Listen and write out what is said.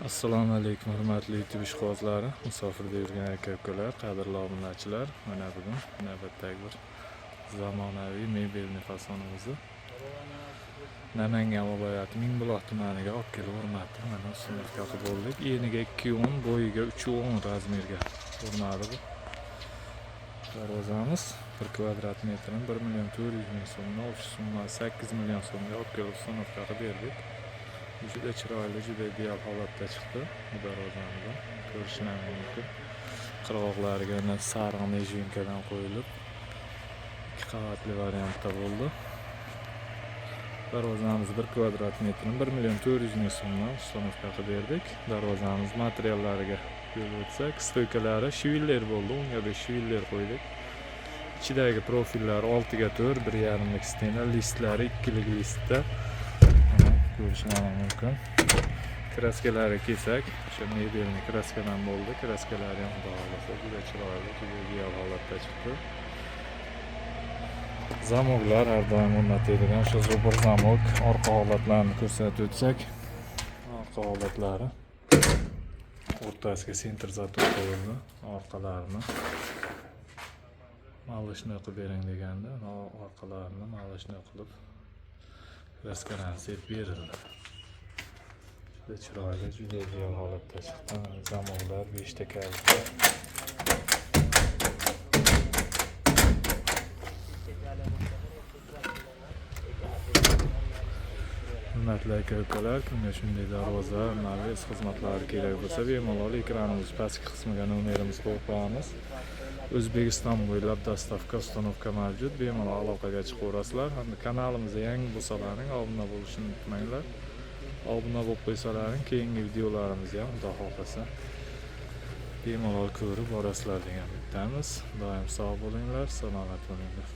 Assalomu alaykum hurmatli YouTube ishqibozlari, musofirda yurgan aka-ukalar, qadrli obunachilar. Mana bugun navbatdagi bir zamonaviy mebelni fasonimizni Namangan viloyati Mingbuloq tumaniga olib kelib o'rnatdik. Mana sunnatga bo'ldik. Eniga 2.10, bo'yiga 3.10 razmerga o'rnadi bu. Darvozamiz 1 kvadrat metrini 1.400.000 so'mdan, o'sha summa 8 million so'mga olib kelib sunnatga berdik. Juda chiroyli, juda ideal holatda chiqdi bu darvozamiz. Ko'rishingiz mumkin. Qirg'oqlariga sariq nejinkadan qo'yilib 2 qavatli variantda bo'ldi. Darvozamiz 1 kvadrat metrini 1.400.000 so'mdan ustonovkaga berdik. Darvozamiz materiallariga yo'l o'tsak, stoykalari shiviller bo'ldi. Unga 5 shiviller qo'ydik. Ichidagi profillar 6 ga 4, 1.5lik stena, listlari 2lik listda. Ko'rishingiz mumkin. Kraskalari kelsak, o'sha mebelni kraskadan bo'ldi. Kraskalari ham xudo juda chiroyli, juda ideal holatda chiqdi. Zamoklar har doim o'rnatilgan o'sha zubur zamok. Orqa holatlarini ko'rsatib o'tsak, orqa holatlari o'rtasiga sentr zatov qo'yildi. Orqalarini malishni qilib bering deganda, orqalarini malishni qilib kraskalarni sepib berildi. Juda chiroyli, juda ideal holatda chiqdi. Zamoklar 5 ta kaliti. Hurmatli aka-ukalar, kimga shunday darvoza, navis xizmatlari kerak bo'lsa, bemalol ekranimiz pastki qismiga nomerimizni qo'yib qo'yamiz. O'zbekiston bo'ylab dastavka, ustonovka mavjud. Bemalol aloqaga chiqaverasizlar. Hamda kanalimizga yangi bo'lsalaring, obuna bo'lishni unutmanglar. Obuna bo'lib qo'ysalaring, keyingi videolarimizni ham xudo xolasa bemalol ko'rib borasizlar degan umidamiz. Doim sog' bo'linglar, salomat bo'linglar.